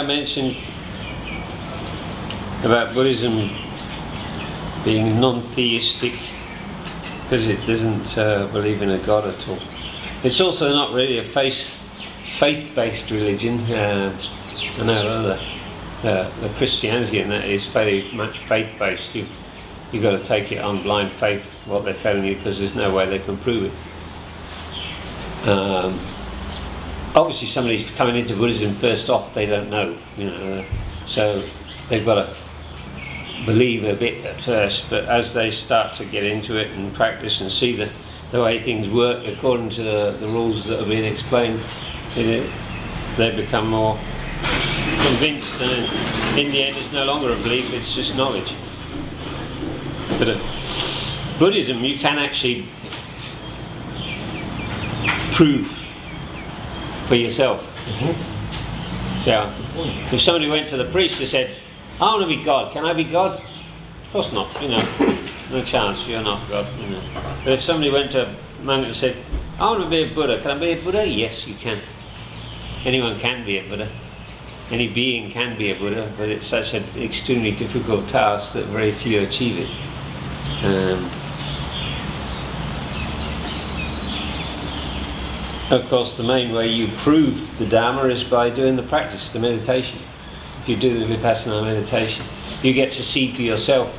mentioned about Buddhism being non-theistic because it doesn't believe in a god at all. It's also not really a faith-based religion. I know the Christianity in that is very much faith-based. You've got to take it on blind faith, what they're telling you, because there's no way they can prove it. Obviously somebody's coming into Buddhism first off, they don't know, so they've got to believe a bit at first, but as they start to get into it and practice and see the way things work according to the rules that have been explained, they become more convinced, and in the end it's no longer a belief, it's just knowledge. But Buddhism, you can actually prove for yourself. So if somebody went to the priest and said, I want to be God, can I be God? Of course not, no chance, you're not God. But if somebody went to a monk and said, I want to be a Buddha, can I be a Buddha? Yes, you can. Anyone can be a Buddha. Any being can be a Buddha, but it's such an extremely difficult task that very few achieve it. Of course, the main way you prove the Dharma is by doing the practice, the meditation. If you do the Vipassana meditation, you get to see for yourself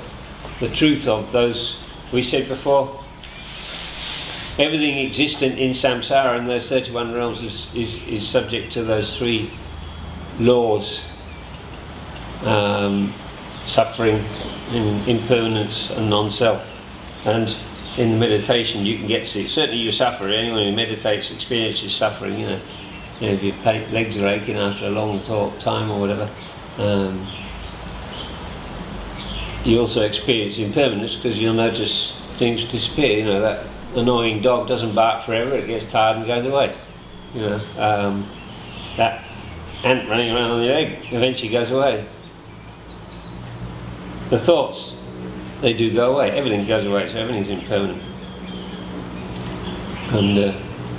the truth of those, we said before, everything existent in samsara and those 31 realms is subject to those three laws: suffering, impermanence and non-self. And in the meditation you can get to it. Certainly you suffer. Anyone who meditates experiences suffering. If your legs are aching after a long time or whatever. You also experience impermanence because you'll notice things disappear. That annoying dog doesn't bark forever, it gets tired and goes away. That ant running around on the egg eventually goes away. The thoughts, they do go away. Everything goes away, so everything's impermanent. And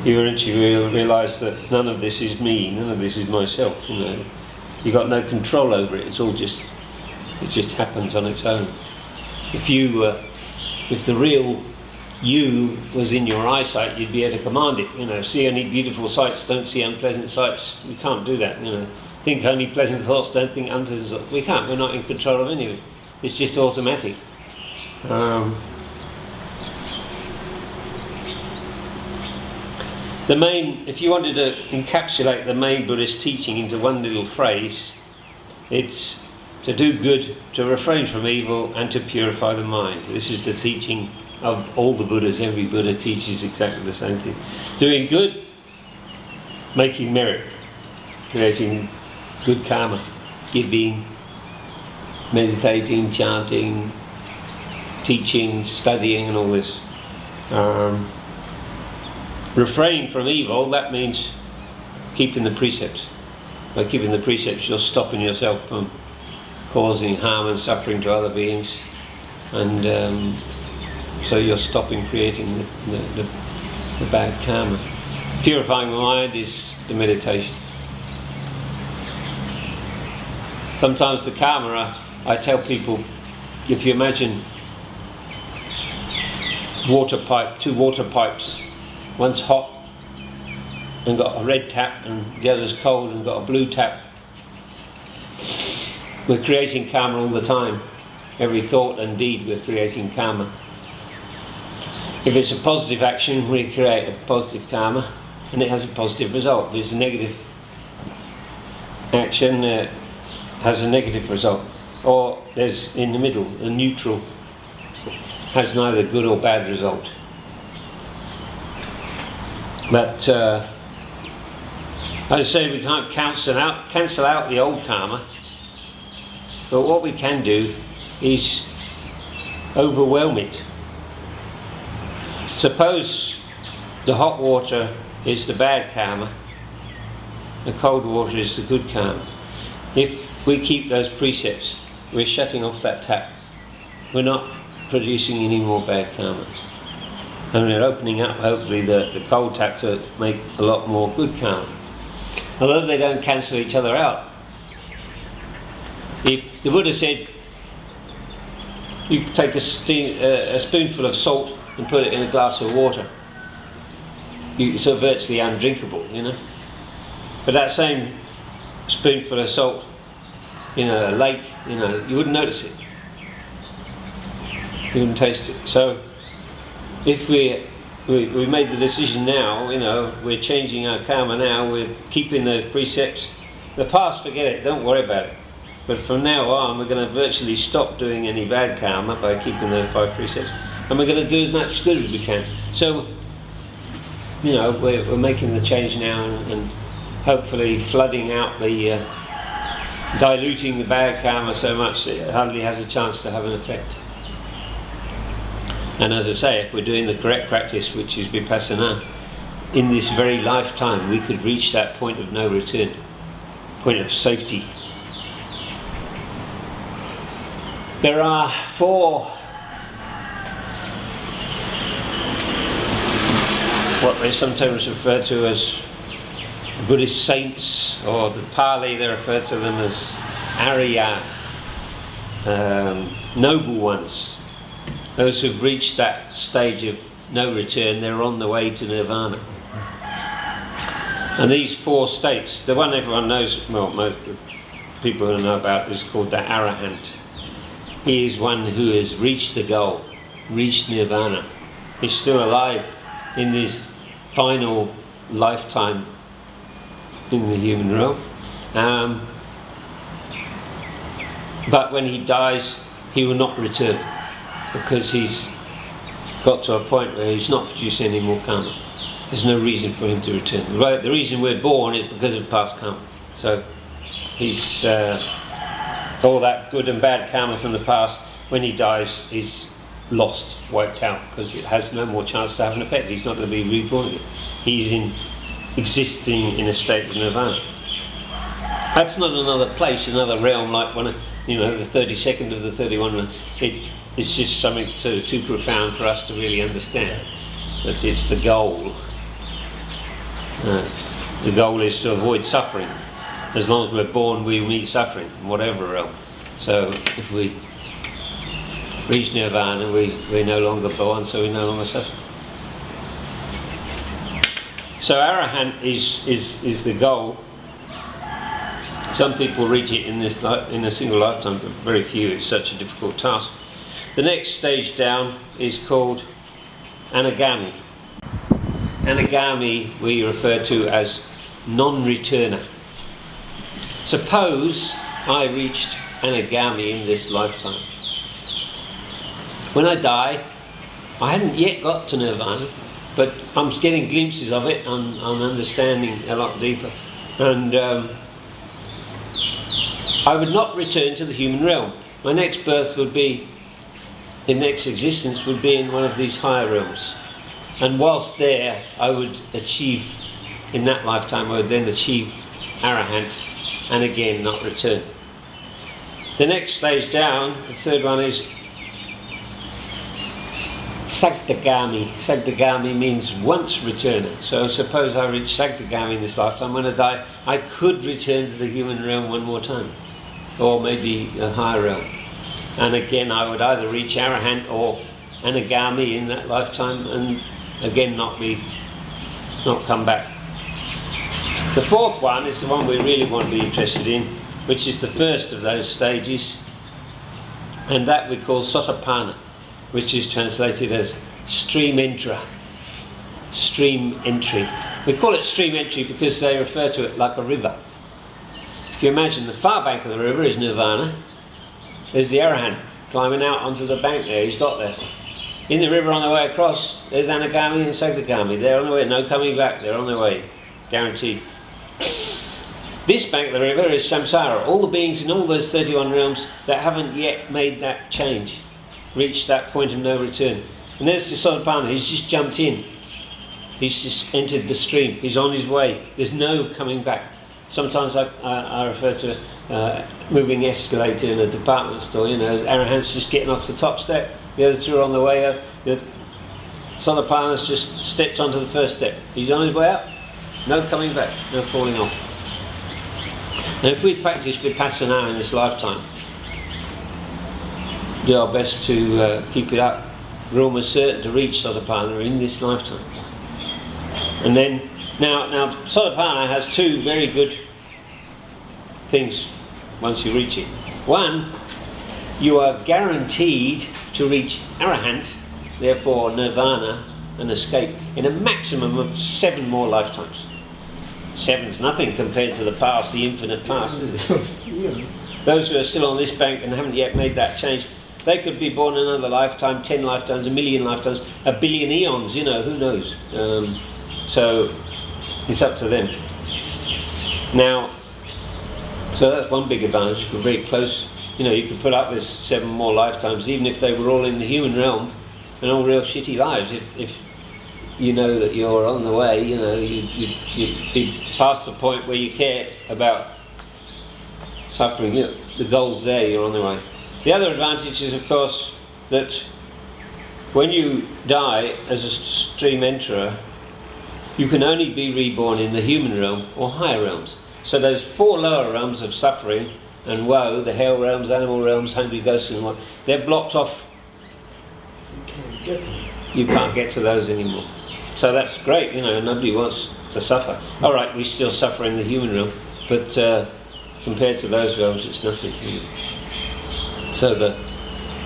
you eventually realise that none of this is me, none of this is myself. You've got no control over it. It just happens on its own. If the real you was in your eyesight, you'd be able to command it. See only beautiful sights, don't see unpleasant sights. We can't do that. Think only pleasant thoughts, don't think unpleasant thoughts. We can't. We're not in control of any of it. It's just automatic. If you wanted to encapsulate the main Buddhist teaching into one little phrase, it's to do good, to refrain from evil, and to purify the mind. This is the teaching of all the Buddhas. Every Buddha teaches exactly the same thing. Doing good, making merit, creating good karma, giving, meditating, chanting, teaching, studying and all this. Refraining from evil, that means keeping the precepts. By keeping the precepts, you're stopping yourself from causing harm and suffering to other beings, and so you're stopping creating the bad karma. Purifying the mind is the meditation. Sometimes the karma, I tell people, if you imagine two water pipes, one's hot and got a red tap and the other's cold and got a blue tap. We're creating karma all the time. Every thought and deed we're creating karma. If it's a positive action, we create a positive karma and it has a positive result. If it's a negative action, it has a negative result. Or there's in the middle, a neutral, has neither good or bad result. But as I say, we can't cancel out the old karma, but what we can do is overwhelm it. Suppose the hot water is the bad karma, the cold water is the good karma. If we keep those precepts, we're shutting off that tap. We're not producing any more bad karma. And we're opening up, hopefully, the cold tap to make a lot more good karma. Although they don't cancel each other out, If the Buddha said you could take a spoonful of salt and put it in a glass of water, it's so virtually undrinkable, you know. But that same spoonful of salt in a lake, you know, you wouldn't notice it. You wouldn't taste it. So if we made the decision now, you know, we're changing our karma now, we're keeping those precepts. The past, forget it, don't worry about it. But from now on, we're going to virtually stop doing any bad karma by keeping those 5 precepts. And we're going to do as much good as we can. So, you know, we're making the change now and hopefully flooding out the, diluting the bad karma so much that it hardly has a chance to have an effect. And as I say, if we're doing the correct practice, which is vipassana, in this very lifetime we could reach that point of no return, point of safety. There are 4 what they sometimes refer to as Buddhist saints, or the Pali they refer to them as Arya, noble ones. Those who've reached that stage of no return, they're on the way to nirvana. And these 4 states, the one everyone knows, well, most people who know about, is called the Arahant. He is one who has reached the goal, reached nirvana. He's still alive in this final lifetime in the human realm. But when he dies, he will not return, because he's got to a point where he's not producing any more karma. There's no reason for him to return. The reason we're born is because of past karma. So he's all that good and bad karma from the past, when he dies, is lost, wiped out, because it has no more chance to have an effect. He's not going to be reborn again. He's existing in a state of nirvana. That's not another place, another realm, like one of, you know, the 32nd of the 31. It's just something too profound for us to really understand. That it's the goal. The goal is to avoid suffering. As long as we're born, we meet suffering, in whatever realm. So if we reach nirvana, we're no longer born, so we no longer suffer. So Arahant is the goal. Some people reach it in a single lifetime, but very few. It's such a difficult task. The next stage down is called Anagami. Anagami we refer to as non-returner. Suppose I reached Anagami in this lifetime. When I die, I hadn't yet got to nirvana, but I'm getting glimpses of it, I'm understanding a lot deeper. And I would not return to the human realm. My next birth would be, the next existence would be in one of these higher realms. And whilst there, I would achieve, in that lifetime, I would then achieve Arahant, and again not return. The next stage down, the third one, is Sagdagami. Sagdagami means once returner. So suppose I reach Sagdagami in this lifetime. When I die, I could return to the human realm one more time, or maybe a higher realm. And again, I would either reach Arahant or Anagami in that lifetime, and again not come back. The fourth one is the one we really want to be interested in, which is the first of those stages, and that we call Sotapanna, which is translated as stream entry. Stream entry. We call it stream entry because they refer to it like a river. If you imagine the far bank of the river is nirvana, there's the Arahant climbing out onto the bank there, he's got there. In the river on the way across, there's Anagami and Sagdagami. They're on the way, no coming back, they're on their way, guaranteed. This bank of the river is samsara, all the beings in all those 31 realms that haven't yet made that change, reached that point of no return. And there's the Sotapanna, he's just jumped in. He's just entered the stream, he's on his way, there's no coming back. Sometimes I refer to moving escalator in a department store, you know, Arahant's just getting off the top step, the other two are on the way up, the Sotapanna's just stepped onto the first step. He's on his way up, no coming back, no falling off. And if we practice Vipassana in this lifetime, do our best to keep it up, we're almost certain to reach Sotapanna in this lifetime. And then, now Sotapanna has two very good things once you reach it. One, you are guaranteed to reach Arahant, therefore Nirvana, and escape, in a maximum of 7 more lifetimes. 7's nothing compared to the past, the infinite past, is it? Yeah. Those who are still on this bank and haven't yet made that change, they could be born another lifetime, 10 lifetimes, 1,000,000 lifetimes, 1,000,000,000 eons, you know, who knows? So it's up to them. Now, so that's one big advantage. We're very close. You know, you could put up with 7 more lifetimes, even if they were all in the human realm and all real shitty lives. If you know that you're on the way, you know, you'd be past the point where you care about suffering. You know, the goal's there, you're on the way. The other advantage is, of course, that when you die as a stream enterer, you can only be reborn in the human realm or higher realms. So those 4 lower realms of suffering and woe, the hell realms, animal realms, hungry ghosts and what, they're blocked off. You can't get to them. You can't get to those anymore. So that's great, you know, nobody wants to suffer. All right, we still suffer in the human realm, but compared to those realms, it's nothing. You know. So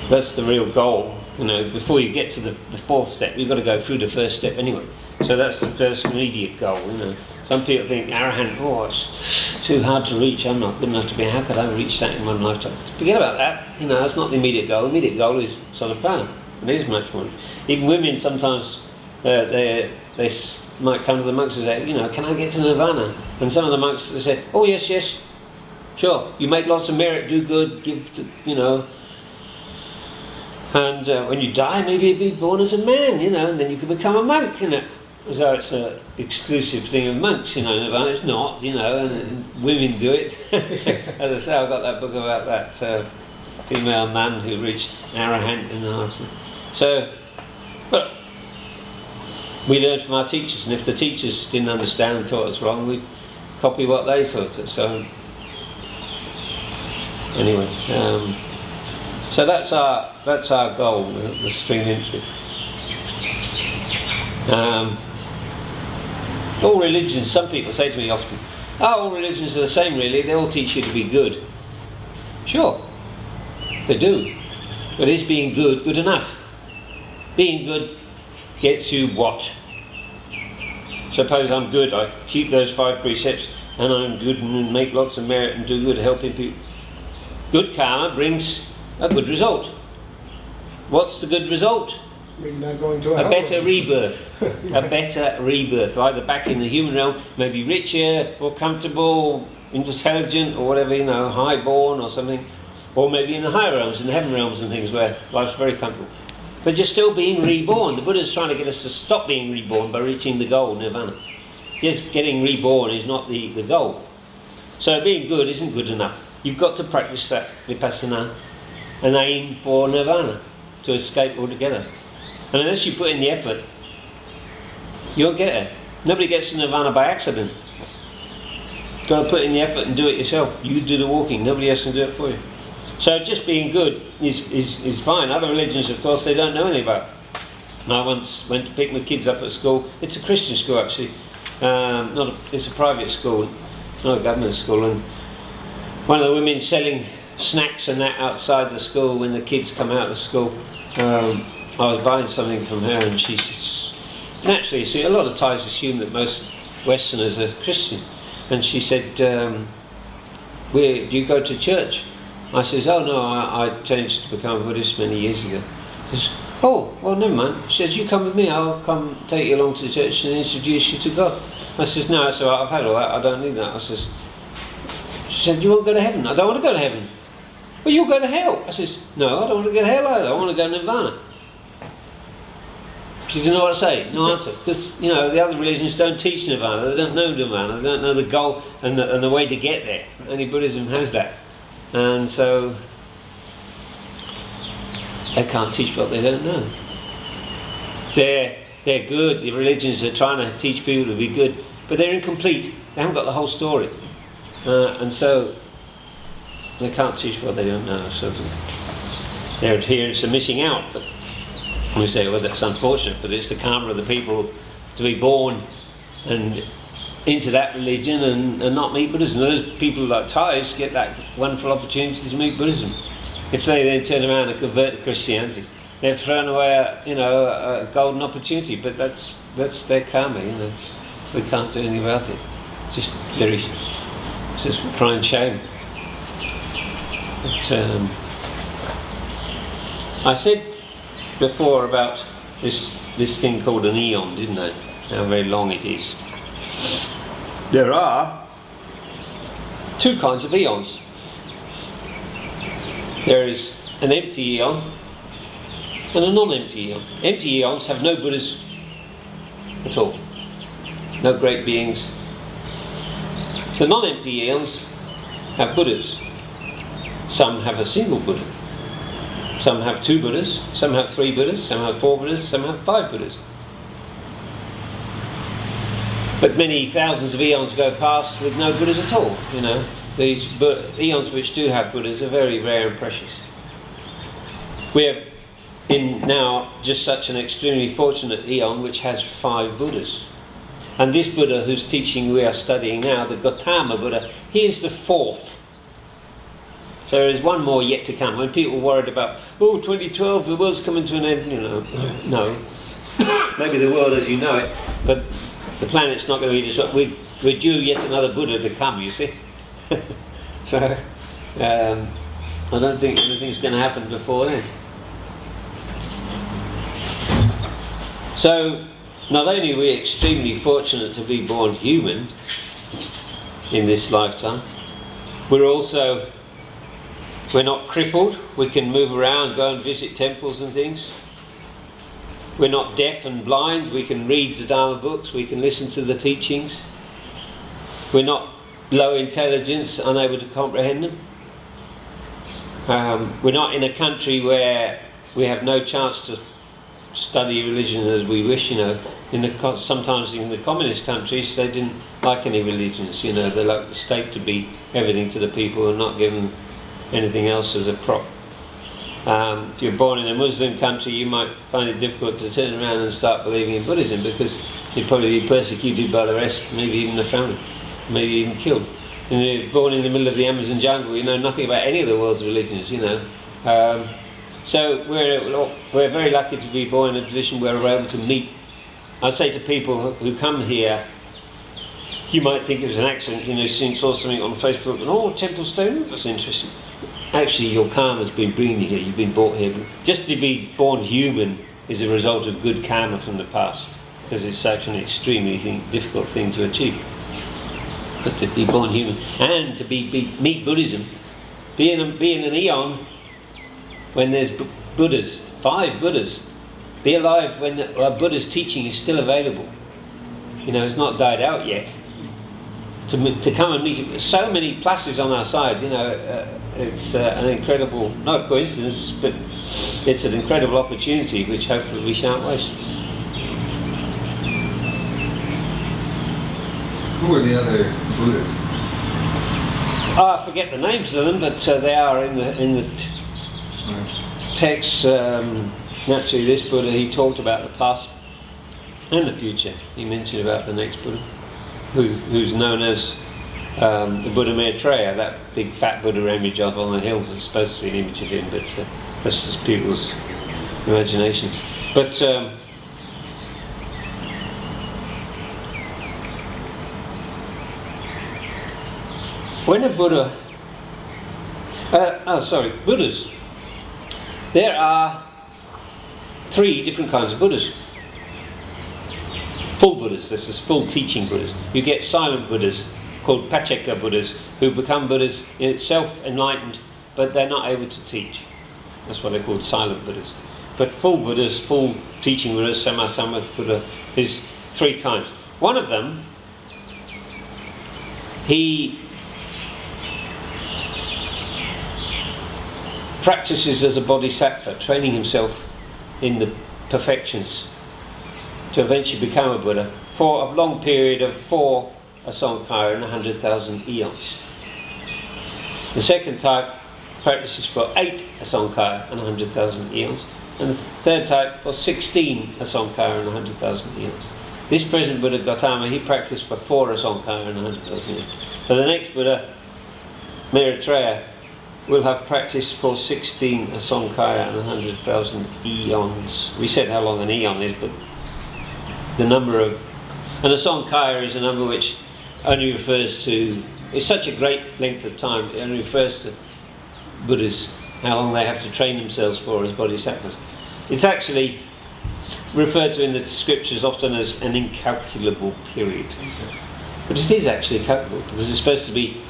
that's the real goal. You know, before you get to the 4th step, you've got to go through the 1st step anyway. So that's the first immediate goal, you know. Some people think, Arahant, oh, it's too hard to reach, I'm not good enough to be, how could I reach that in one lifetime? Forget about that, you know, that's not the immediate goal. The immediate goal is Sotapanna. It is much more. Even women sometimes, they might come to the monks and say, you know, can I get to Nirvana? And some of the monks, they say, oh yes, yes, sure, you make lots of merit, do good, give to, you know, and when you die, maybe you'll be born as a man, you know, and then you can become a monk, you know. So it's an exclusive thing of monks, you know, Nirvana. It's not, you know, and women do it. As I say, I've got that book about that female nun who reached Arahant in the lifetime. So, but we learned from our teachers, and if the teachers didn't understand and taught us wrong, we'd copy what they taught us. So, anyway, so that's our goal, the stream entry. All religions, some people say to me often, oh, all religions are the same really, they all teach you to be good. Sure, they do, but is being good good enough? Being good gets you what? Suppose I'm good, I keep those 5 precepts and I'm good and make lots of merit and do good, helping people. Good karma brings a good result. What's the good result? We're not going to a better rebirth. A better rebirth, either back in the human realm, maybe richer, more comfortable, intelligent, or whatever, you know, high-born or something, or maybe in the higher realms, in the heaven realms and things where life's very comfortable. But you're still being reborn. The Buddha's trying to get us to stop being reborn by reaching the goal, Nirvana. Yes, getting reborn is not the goal. So being good isn't good enough. You've got to practice that Vipassana and aim for Nirvana, to escape altogether. And unless you put in the effort, you won't get there. Nobody gets to Nirvana by accident. You've got to put in the effort and do it yourself. You do the walking, nobody else can do it for you. So just being good is fine. Other religions, of course, they don't know anything about it. I once went to pick my kids up at school. It's a Christian school actually. It's a private school, not a government school. And one of the women selling snacks and that outside the school when the kids come out of school. I was buying something from her, and she says, naturally, see, a lot of Thais assume that most Westerners are Christian. And she said, do you go to church? I says, oh no, I changed to become a Buddhist many years ago. She says, oh, well never mind. She says, you come with me, I'll come take you along to the church and introduce you to God. I says, no, that's all right, I've had all that, I don't need that. I says, she said, you won't go to heaven? I don't want to go to heaven. Well, you'll go to hell. I says, no, I don't want to go to hell either, I want to go to Nirvana. She didn't know what to say, no answer. Because, you know, the other religions don't teach Nirvana, they don't know Nirvana, they don't know the goal and the way to get there. Only Buddhism has that. And so, they can't teach what they don't know. They're good, the religions are trying to teach people to be good, but they're incomplete. They haven't got the whole story. And so they can't teach what they don't know, so their adherents are missing out. But we say, well, that's unfortunate, but it's the karma of the people to be born and into that religion and not meet Buddhism. Those people like Thais get that wonderful opportunity to meet Buddhism. If they then turn around and convert to Christianity, they've thrown away a golden opportunity. But that's their karma, you know. We can't do anything about it. It's just crying shame. But, I said before about this thing called an eon, didn't I? How very long it is. There are two kinds of eons. There is an empty eon and a non-empty eon. Empty eons have no Buddhas at all, no great beings. The non-empty eons have Buddhas. Some have a single Buddha. Some have 2 Buddhas, some have 3 Buddhas, some have 4 Buddhas, some have 5 Buddhas. But many thousands of eons go past with no Buddhas at all, you know. These eons which do have Buddhas are very rare and precious. We have in now just such an extremely fortunate eon which has 5 Buddhas. And this Buddha whose teaching we are studying now, the Gautama Buddha, he is the 4th. So there is one more yet to come. When people are worried about, oh, 2012, the world's coming to an end, you know, no. Maybe the world as you know it, but the planet's not going to be destroyed. We're due yet another Buddha to come, you see. So, I don't think anything's going to happen before then. So, not only are we extremely fortunate to be born human in this lifetime, we're not crippled. We can move around, go and visit temples and things. We're not deaf and blind. We can read the Dharma books. We can listen to the teachings. We're not low intelligence, unable to comprehend them. We're not in a country where we have no chance to study religion as we wish, you know. Sometimes in the communist countries they didn't like any religions, you know. They like the state to be everything to the people and not give them anything else as a prop. If you're born in a Muslim country, you might find it difficult to turn around and start believing in Buddhism, because you'd probably be persecuted by the rest, maybe even the family, maybe even killed. And you're born in the middle of the Amazon jungle, you know nothing about any of the world's religions, you know. So we're very lucky to be born in a position where we're able to meet. I say to people who come here, you might think it was an accident, you know, saw something on Facebook and, oh, Temple Stone, that's interesting. Actually, your karma's been bringing you here, you've been brought here. Just to be born human is a result of good karma from the past, because it's such an extremely difficult thing to achieve. But to be born human and to meet Buddhism, be in an eon when there's Buddhas, 5 Buddhas, be alive when Buddha's teaching is still available. You know, it's not died out yet. To come and meet him, so many pluses on our side, you know, it's an incredible, not a coincidence, but it's an incredible opportunity which hopefully we shan't waste. Who are the other Buddhas? I forget the names of them, but they are in the text. Naturally, this Buddha, he talked about the past and the future. He mentioned about the next Buddha, who's known as the Buddha Maitreya, that big fat Buddha image of on the hills. It's supposed to be an image of him, but that's just people's imaginations. But when a Buddha, Buddhas, there are 3 different kinds of Buddhas. Full Buddhas, this is full teaching Buddhas. You get silent Buddhas, called Pacceka Buddhas, who become Buddhas in itself enlightened, but they're not able to teach. That's why they're called silent Buddhas. But full Buddhas, full teaching Buddhas, Samma Buddha, is 3 kinds. One of them, he practices as a bodhisattva, training himself in the perfections to eventually become a Buddha for a long period of 4 Asankara and 100,000 eons. The second type practices for 8 asankaya and 100,000 eons, and the third type for 16 asankaya and 100,000 eons. This present Buddha Gautama, he practiced for 4 asankaya and 100,000 eons. So the next Buddha, Maitreya, will have practiced for 16 asankaya and 100,000 eons. We said how long an eon is, but the number of... An asankaya is a number which only refers to... It's such a great length of time, it only refers to Buddhas, how long they have to train themselves for as bodhisattvas. It's actually referred to in the scriptures often as an incalculable period. But it is actually calculable because it's supposed to be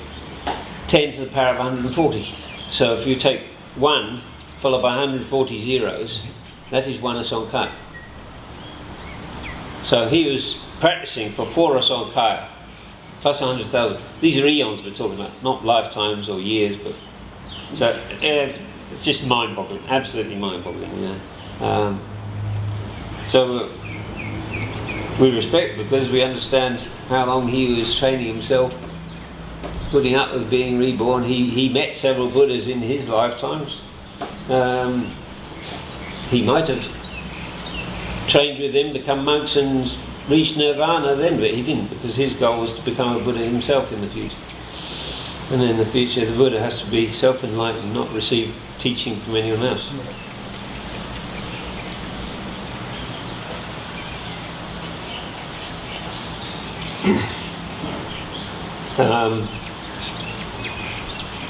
10 to the power of 140. So if you take 1 followed by 140 zeros, that is 1 asankaya. So he was practicing for 4 asankaya plus 100,000. These are eons we're talking about, not lifetimes or years, but so it's just mind-boggling, absolutely mind-boggling. Yeah. So we respect because we understand how long he was training himself, putting up with being reborn. He met several Buddhas in his lifetimes. He might have trained with them, become monks and reached nirvana then, but he didn't, because his goal was to become a Buddha himself in the future. And in the future the Buddha has to be self-enlightened, not receive teaching from anyone else.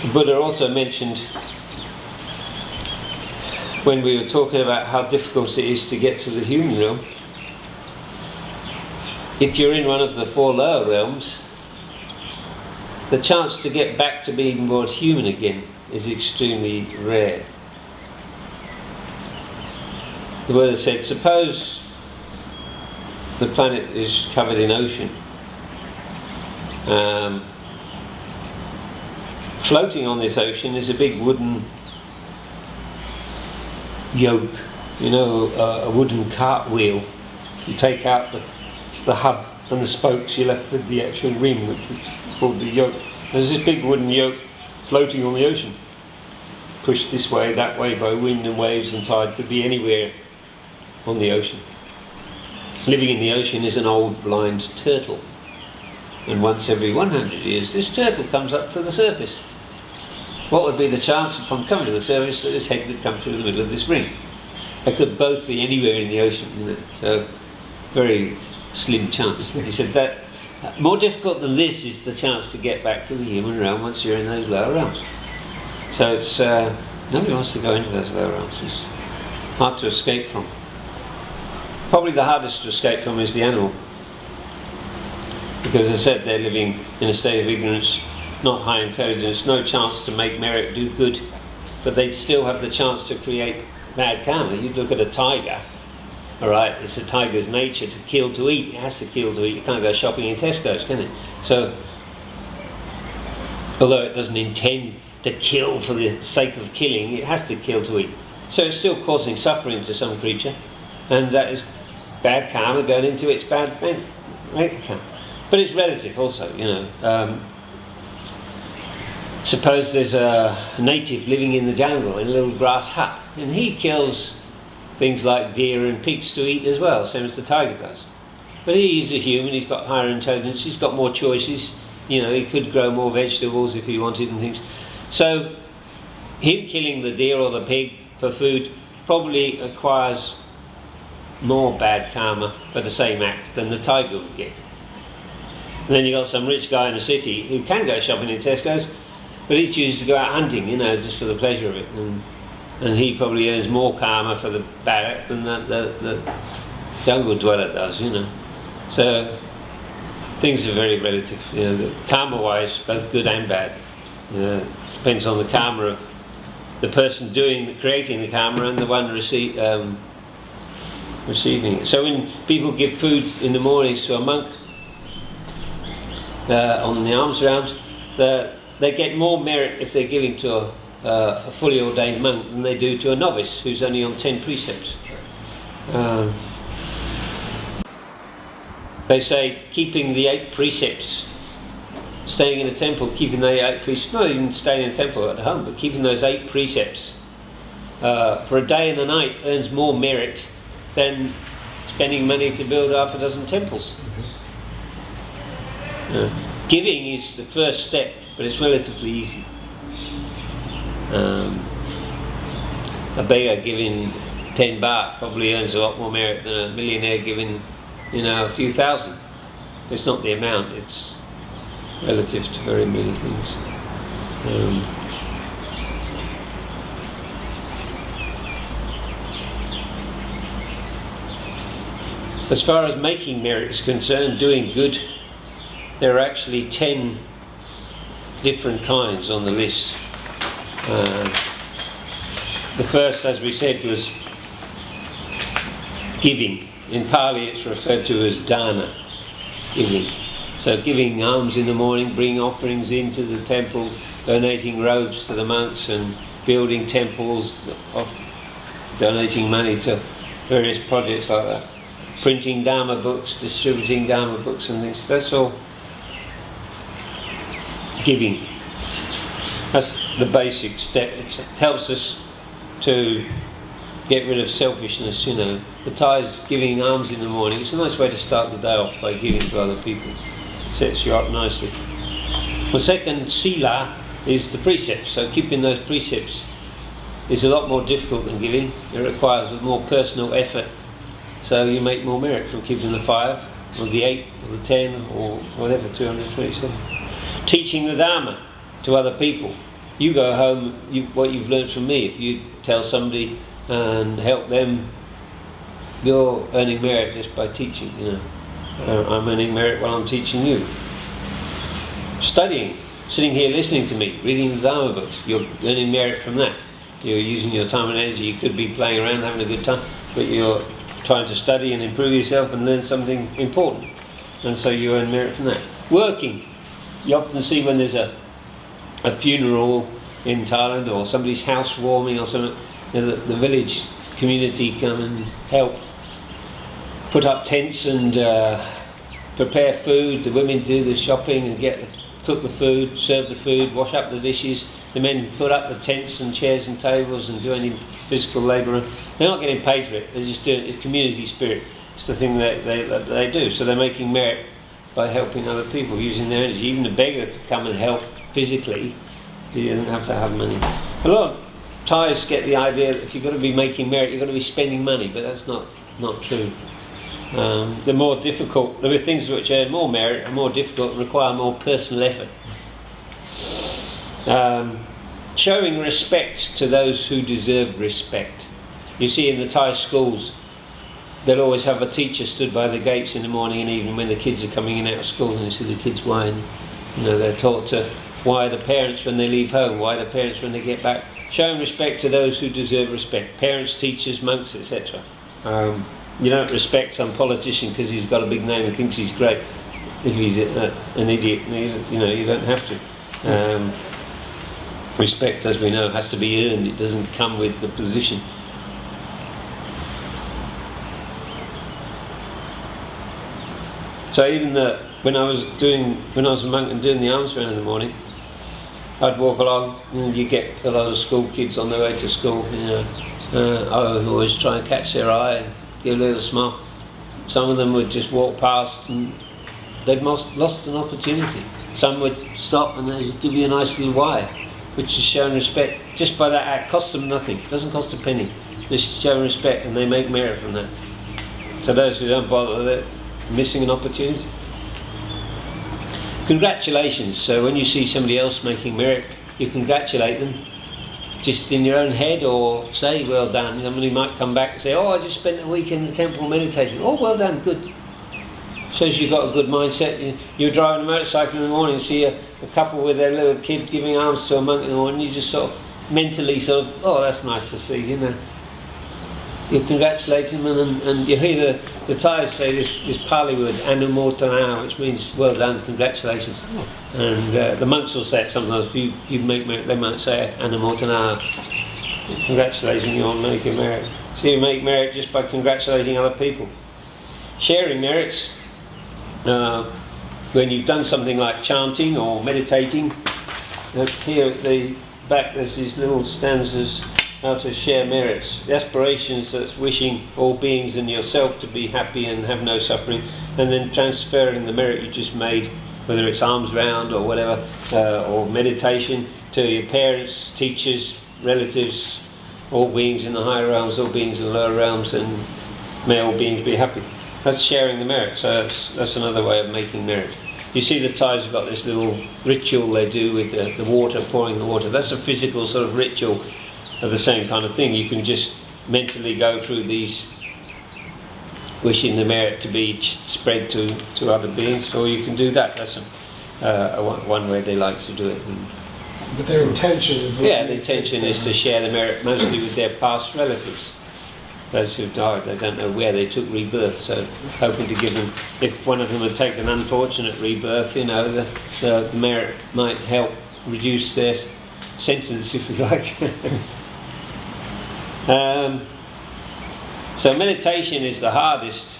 The Buddha also mentioned, when we were talking about how difficult it is to get to the human realm, if you're in one of the 4 lower realms, the chance to get back to being more human again is extremely rare. The Buddha said, suppose the planet is covered in ocean. Floating on this ocean is a big wooden yoke, you know, a wooden cartwheel. You take out the hub and the spokes, you're left with the actual rim, which is called the yoke. There's this big wooden yoke floating on the ocean, pushed this way, that way by wind and waves and tide, could be anywhere on the ocean. Living in the ocean is an old blind turtle, and once every 100 years this turtle comes up to the surface. What would be the chance upon coming to the surface that his head would come through the middle of this ring? They could both be anywhere in the ocean, you know, so very slim chance. He said that more difficult than this is the chance to get back to the human realm once you're in those lower realms. So it's nobody wants to go into those lower realms. It's hard to escape from. Probably the hardest to escape from is the animal, because as I said, they're living in a state of ignorance, not high intelligence, no chance to make merit, do good, but they'd still have the chance to create bad karma. You look at a tiger, alright, it's a tiger's nature to kill to eat. It has to kill to eat. You can't go shopping in Tesco's, can it? So, although it doesn't intend to kill for the sake of killing, it has to kill to eat. So it's still causing suffering to some creature, and that is bad karma going into its bad bank account. But it's relative also, you know. Suppose there's a native living in the jungle in a little grass hut, and he kills things like deer and pigs to eat as well, same as the tiger does. But he's a human, he's got higher intelligence, he's got more choices, you know, he could grow more vegetables if he wanted and things. So him killing the deer or the pig for food probably acquires more bad karma for the same act than the tiger would get. And then you've got some rich guy in the city who can go shopping in Tesco's, but he chooses to go out hunting, you know, just for the pleasure of it. And he probably earns more karma for the bad act than the jungle dweller does, you know. So things are very relative, you know, karma-wise, both good and bad. Depends on the karma of the person creating the karma and the one receiving it. So when people give food in the mornings to a monk on the alms round, they get more merit if they're giving to a fully ordained monk than they do to a novice who's only on 10 precepts. They say keeping the 8 precepts staying in a temple, keeping the 8 precepts, not even staying in a temple at home, but keeping those 8 precepts for a day and a night earns more merit than spending money to build half a dozen temples. Giving is the first step, but it's relatively easy. A beggar giving 10 baht probably earns a lot more merit than a millionaire giving, a few thousand. It's not the amount, it's relative to very many things. As far as making merit is concerned, doing good, there are actually 10 different kinds on the list. The first, as we said, was giving. In Pali it's referred to as dana, giving. So giving alms in the morning, bringing offerings into the temple, donating robes to the monks and building temples, donating money to various projects like that. Printing Dharma books, distributing Dharma books and things. That's all giving. That's the basic step. It helps us to get rid of selfishness, The Thais giving alms in the morning. It's a nice way to start the day off by giving to other people. Sets you up nicely. The second, sila, is the precepts. So keeping those precepts is a lot more difficult than giving. It requires more personal effort. So you make more merit from keeping the 5, or the 8, or the 10, or whatever, 227. Teaching the Dharma to other people. You go home, what you've learned from me, if you tell somebody and help them, you're earning merit just by teaching, I'm earning merit while I'm teaching you. Studying, sitting here listening to me, reading the Dharma books, you're earning merit from that. You're using your time and energy. You could be playing around, having a good time, but you're trying to study and improve yourself and learn something important, and so you earn merit from that. Working, you often see when there's a funeral in Thailand or somebody's housewarming or something, the village community come and help put up tents and prepare food. The women do the shopping and cook the food, serve the food, wash up the dishes. The men put up the tents and chairs and tables and do any physical labour. They're not getting paid for it, they're just doing it. It's community spirit. It's the thing that they do. So they're making merit by helping other people, using their energy. Even a beggar could come and help physically. He doesn't have to have money. A lot of Thais get the idea that if you've got to be making merit, you've got to be spending money, but that's not true. The more difficult, there are things which earn more merit, are more difficult and require more personal effort. Showing respect to those who deserve respect. You see in the Thai schools, they'll always have a teacher stood by the gates in the morning and evening when the kids are coming in out of school, and you see the kids whine. They're taught to why the parents when they leave home, why the parents when they get back. Showing respect to those who deserve respect. Parents, teachers, monks, etc. You don't respect some politician because he's got a big name and thinks he's great. If he's an idiot, you don't have to. Respect, as we know, has to be earned. It doesn't come with the position. So even when I was a monk and doing the alms round in the morning, I'd walk along and you get a lot of school kids on their way to school. I would always try and catch their eye and give a little smile. Some of them would just walk past and they'd lost an opportunity. Some would stop and they'd give you a nice little why, which is showing respect. Just by that act, costs them nothing. It doesn't cost a penny. Just showing respect, and they make merit from that. So those who don't bother, they're missing an opportunity. Congratulations. So when you see somebody else making merit, you congratulate them, just in your own head, or say well done. Somebody might come back and say, oh, I just spent a week in the temple meditating. Oh, well done, good. Shows you've got a good mindset. You're driving a motorcycle in the morning and see a couple with their little kid giving alms to a monk in the morning, you just sort of mentally oh, that's nice to see, You're congratulating them, and you hear the Thais say this Pali word, anumotana, which means well done, congratulations. And the monks will say it sometimes. If you make merit, they might say anumotana, congratulating you on making merit. So you make merit just by congratulating other people. Sharing merits. when you've done something like chanting or meditating, here at the back there's these little stanzas, how to share merits. The aspirations, that's wishing all beings and yourself to be happy and have no suffering, and then transferring the merit you just made, whether it's alms round or whatever, or meditation, to your parents, teachers, relatives, all beings in the higher realms, all beings in the lower realms, and may all beings be happy. That's sharing the merit, so that's another way of making merit. You see the Thais have got this little ritual they do with the water, pouring the water. That's a physical sort of ritual of the same kind of thing. You can just mentally go through these, wishing the merit to be spread to other beings, or you can do that. That's one way they like to do it. But their intention is... Yeah, the intention is to share the merit mostly with their past relatives. Those who've died, they don't know where they took rebirth, so hoping to give them, if one of them had taken an unfortunate rebirth, you know, the merit might help reduce their sentence, if you like. So meditation is the hardest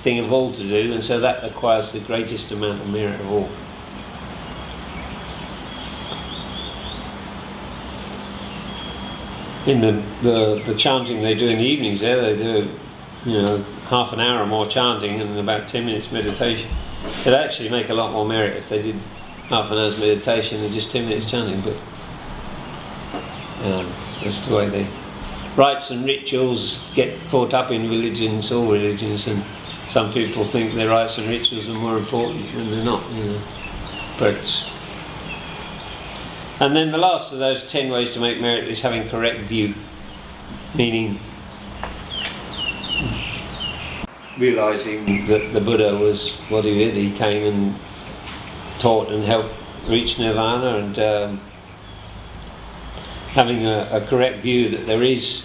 thing of all to do, and so that requires the greatest amount of merit of all. In the chanting they do in the evenings there, they do, you know, half an hour or more chanting and about 10 minutes meditation. They'd actually make a lot more merit if they did half an hour's meditation and just 10 minutes chanting, but that's the way they... Rites and rituals get caught up in religions, all religions, and some people think their rites and rituals are more important when they're not, you know. But and then the last of those 10 ways to make merit is having correct view, meaning realizing that the Buddha was what he did. He came and taught and helped reach nirvana, and having a correct view that there is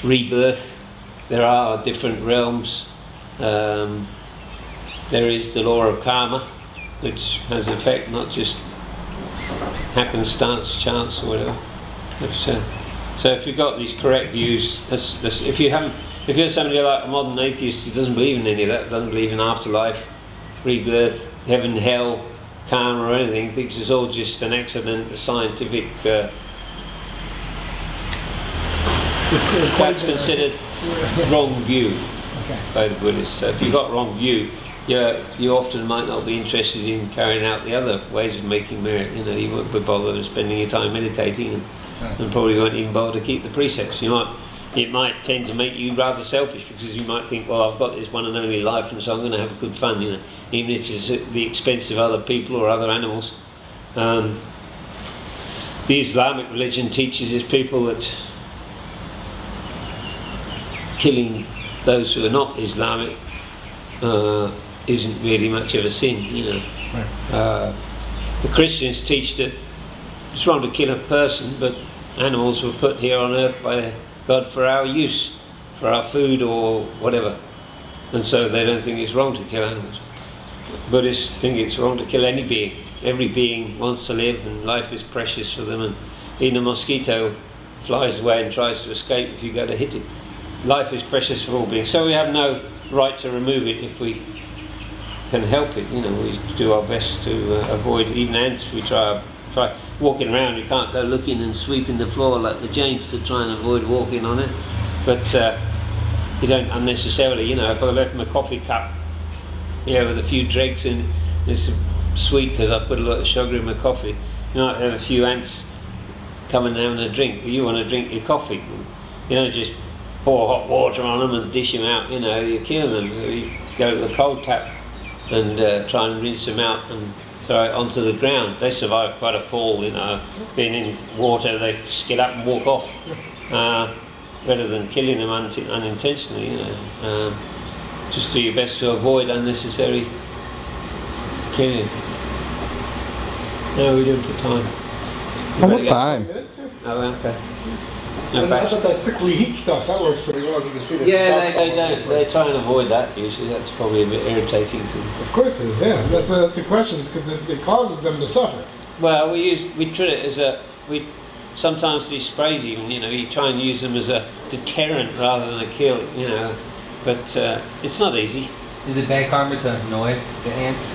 rebirth, there are different realms, there is the law of karma, which has effect, not just happenstance, chance or whatever. But, so if you've got these correct views, if you're somebody like a modern atheist who doesn't believe in any of that, doesn't believe in afterlife, rebirth, heaven, hell, karma or anything, thinks it's all just an accident, a scientific... that's considered wrong view by the Buddhists. So if you've got wrong view, you often might not be interested in carrying out the other ways of making merit. You know, you won't be bothered with spending your time meditating, and probably won't even bother to keep the precepts. It might tend to make you rather selfish, because you might think, well, I've got this one and only life, and so I'm going to have good fun, you know, even if it's at the expense of other people or other animals. The Islamic religion teaches its people that killing those who are not Islamic isn't really much of a sin, you know. Right. The Christians teach that it's wrong to kill a person, but animals were put here on earth by God for our use, for our food or whatever, and so they don't think it's wrong to kill animals. Buddhists think it's wrong to kill any being. Every being wants to live, and life is precious for them, and even a mosquito flies away and tries to escape if you go to hit it. Life is precious for all beings, so we have no right to remove it if we can help it. You know, we do our best to avoid even ants. We try walking around. You can't go looking and sweeping the floor like the Jains to try and avoid walking on it. But you don't unnecessarily. You know, if I left my coffee cup, with a few dregs and it's sweet because I put a lot of sugar in my coffee, you might have a few ants coming and having a drink. You want to drink your coffee. You don't just pour hot water on them and dish them out. You know, you're killing them. So you go to the cold tap and try and rinse them out and throw it onto the ground. They survive quite a fall, you know. Being in water, they just get up and walk off, rather than killing them unintentionally, you know. Just do your best to avoid unnecessary killing. How are we doing for time? Almost fine. Oh, okay. And I thought that prickly heat stuff, that works pretty well, as you can see. They try and avoid that usually. That's probably a bit irritating to them. Of course it is, yeah. That's the question, is because it causes them to suffer. Well, we treat it as sometimes these sprays even, you know, you try and use them as a deterrent rather than a kill, you know, but it's not easy. Is it bad karma to annoy the ants?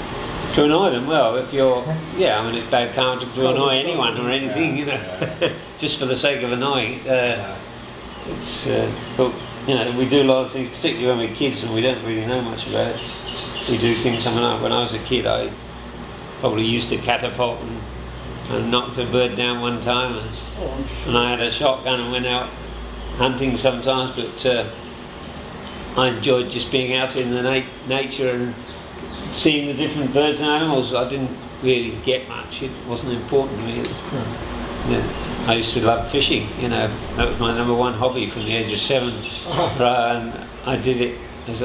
To annoy them, well, if you're, yeah, I mean, it's bad karma to annoy anyone or anything, you know, just for the sake of annoying. It's, but, you know, we do a lot of things, particularly when we're kids and we don't really know much about it. We do things, I mean, when I was a kid, I probably used a catapult and knocked a bird down one time, and I had a shotgun and went out hunting sometimes, but I enjoyed just being out in the nature and seeing the different birds and animals. I didn't really get much, it wasn't important to me. Yeah. I used to love fishing, you know, that was my #1 hobby from the age of 7, and I did it as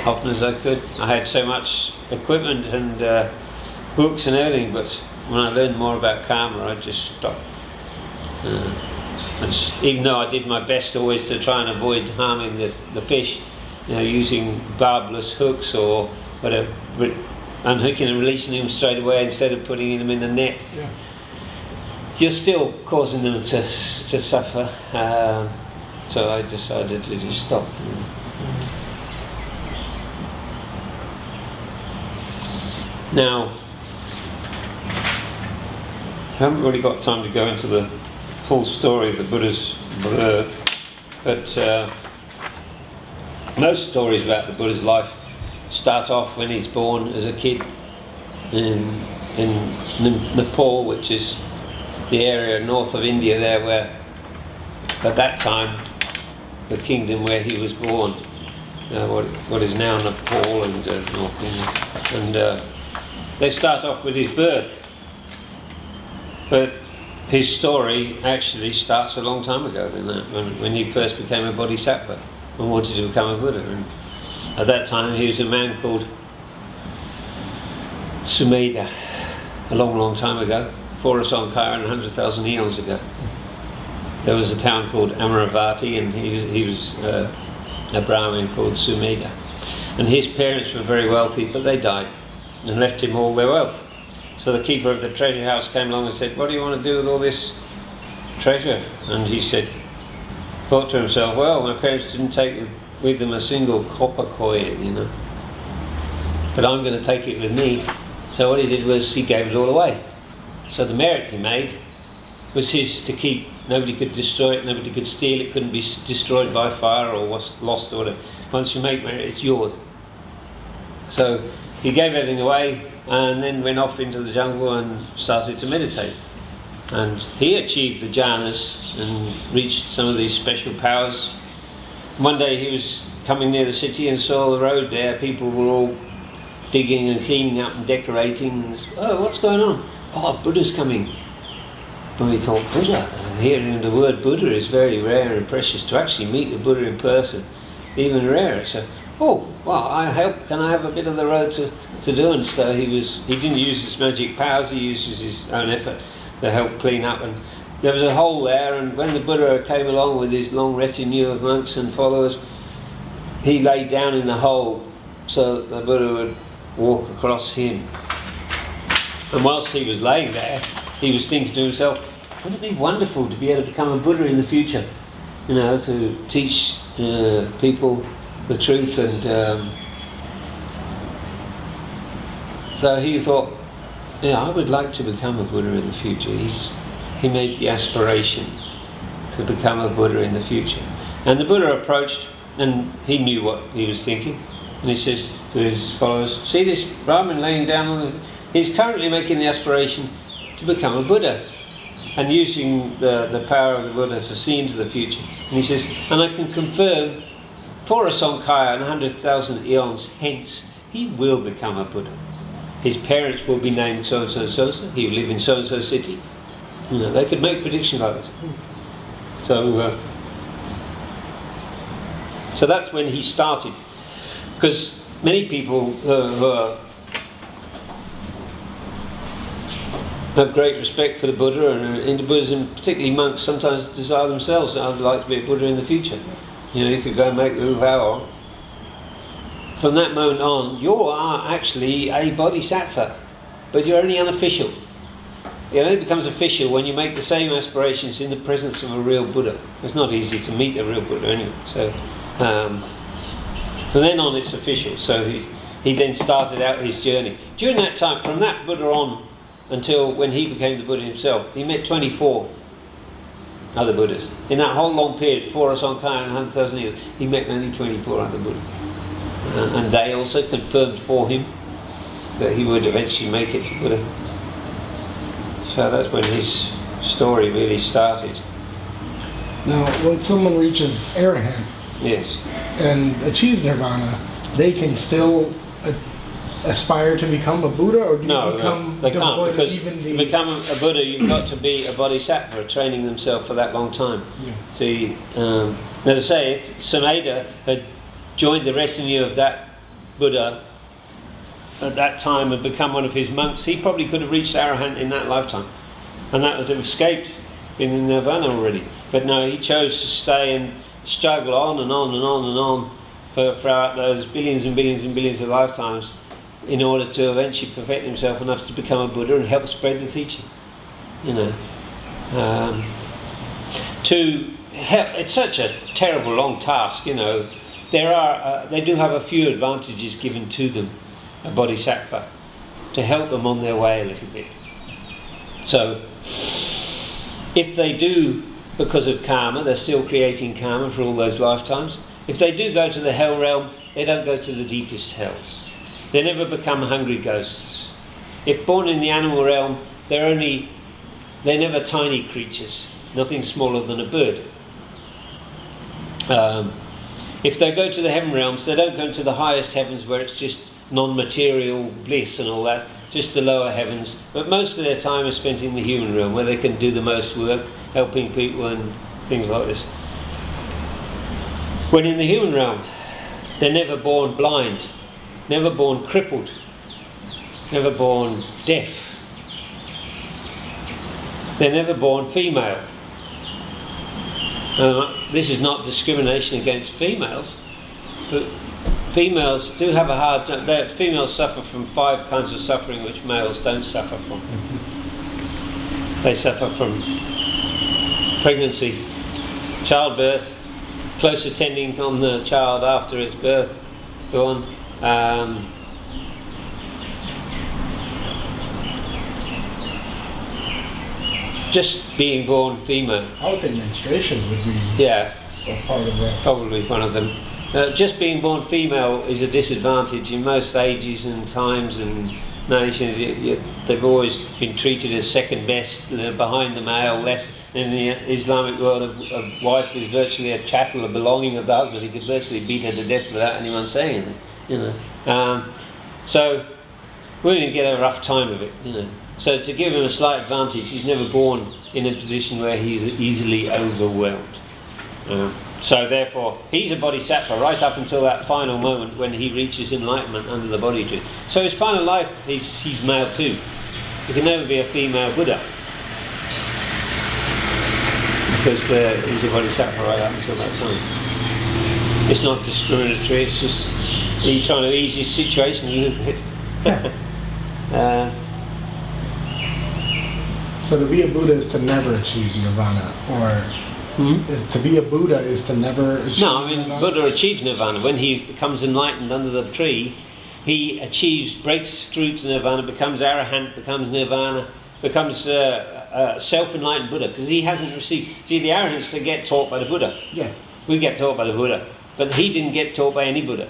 often as I could. I had so much equipment and hooks and everything, but when I learned more about karma, I just stopped. Even though I did my best always to try and avoid harming the fish, you know, using barbless hooks or whatever, unhooking and releasing them straight away instead of putting them in a net. Yeah. You're still causing them to suffer. So I decided to just stop. Now, I haven't really got time to go into the full story of the Buddha's birth, but most stories about the Buddha's life start off when he's born as a kid in Nepal, which is the area north of India there, where at that time the kingdom where he was born, what is now Nepal and North India, and they start off with his birth, but his story actually starts a long time ago than that, when he first became a bodhisattva and wanted to become a Buddha. And at that time he was a man called Sumedha, a long time ago, 4 Sankara and 100,000 eons ago. There was a town called Amaravati, and he was a Brahmin called Sumedha. And his parents were very wealthy, but they died and left him all their wealth. So the keeper of the treasure house came along and said, "What do you want to do with all this treasure?" And he thought to himself, well, my parents didn't take with them a single copper coin, you know, but I'm going to take it with me. So what he did was he gave it all away. So the merit he made was his to keep. Nobody could destroy it, nobody could steal it, couldn't be destroyed by fire or lost or whatever. Once you make merit, it's yours. So he gave everything away and then went off into the jungle and started to meditate. And he achieved the jhanas and reached some of these special powers. One day he was coming near the city and saw the road there. People were all digging and cleaning up and decorating. And, oh, what's going on? Oh, Buddha's coming. But he thought, Buddha? Hearing the word Buddha is very rare and precious. To actually meet the Buddha in person, even rarer. So, oh, well, can I have a bit of the road to do? And so he didn't use his magic powers, he uses his own effort to help clean up. And there was a hole there, and when the Buddha came along with his long retinue of monks and followers, he lay down in the hole so that the Buddha would walk across him. And whilst he was laying there, he was thinking to himself, wouldn't it be wonderful to be able to become a Buddha in the future? You know, to teach people the truth. And so he thought, yeah, I would like to become a Buddha in the future. He made the aspiration to become a Buddha in the future. And the Buddha approached, and he knew what he was thinking. And he says to his followers, see this Brahmin laying down on the... He's currently making the aspiration to become a Buddha and using the power of the Buddha to see into the future. And he says, and I can confirm, for a Sankaya and 100,000 eons hence, he will become a Buddha. His parents will be named so-and-so, so-and-so. He will live in so-and-so city. You know, they could make predictions like that. So that's when he started. Because many people who have great respect for the Buddha and are into Buddhism, particularly monks, sometimes desire themselves, I'd like to be a Buddha in the future. You know, you could go and make the vow. From that moment on, you are actually a bodhisattva, but you're only unofficial. It only becomes official when you make the same aspirations in the presence of a real Buddha. It's not easy to meet a real Buddha anyway. So from then on, it's official. So he then started out his journey. During that time, from that Buddha on until when he became the Buddha himself, he met 24 other Buddhas. In that whole long period, 4 Asankaya and 100,000 years, he met only 24 other Buddhas. And they also confirmed for him that he would eventually make it to Buddha. So that's when his story really started. Now, when someone reaches arahant Yes. and achieves nirvana, they can still aspire to become a Buddha, or do No, you become they can't, devoid of because even to the... become a Buddha, you've got to be a bodhisattva, training themselves for that long time. Yeah. See, as I say, if Sameda had joined the retinue of that Buddha at that time and become one of his monks, he probably could have reached arahant in that lifetime, and that would have escaped being in nirvana already. But no, he chose to stay and struggle on and on and on and on throughout those billions and billions and billions of lifetimes, in order to eventually perfect himself enough to become a Buddha and help spread the teaching. You know, to help, it's such a terrible long task. You know, they do have a few advantages given to them, a bodhisattva, to help them on their way a little bit. So, if they do, because of karma, they're still creating karma for all those lifetimes. If they do go to the hell realm, they don't go to the deepest hells. They never become hungry ghosts. If born in the animal realm, they're never tiny creatures, nothing smaller than a bird. If they go to the heaven realms, they don't go to the highest heavens where it's just non-material bliss and all that, just the lower heavens. But most of their time is spent in the human realm, where they can do the most work, helping people and things like this. When in the human realm, they're never born blind, never born crippled, never born deaf. They're never born female. This is not discrimination against females, but females do have a hard time. Females suffer from 5 kinds of suffering which males don't suffer from. They suffer from pregnancy, childbirth, close attending on the child after its birth, born, just being born female. I would think menstruation would be Yeah, a part of that. probably one of them. Just being born female is a disadvantage in most ages and times and nations. They've always been treated as second best, behind the male. Less in the Islamic world, a wife is virtually a chattel, a belonging of the husband. He could virtually beat her to death without anyone saying anything. You know, so we're going to get a rough time of it. You know, so to give him a slight advantage, he's never born in a position where he's easily overwhelmed. So therefore, he's a bodhisattva right up until that final moment when he reaches enlightenment under the body tree. So his final life, he's male too. He can never be a female Buddha, because he's a bodhisattva right up until that time. It's not discriminatory, it's just he's trying to ease his situation a little bit. So to be a Buddha is to never achieve nirvana, or is to be a Buddha is to never achieve No, I mean, nirvana? Buddha achieves nirvana. When he becomes enlightened under the tree, he breaks through to nirvana, becomes arahant, becomes nirvana, becomes self-enlightened Buddha, because he hasn't received... See, the arahants, they get taught by the Buddha. Yeah. We get taught by the Buddha, but he didn't get taught by any Buddha.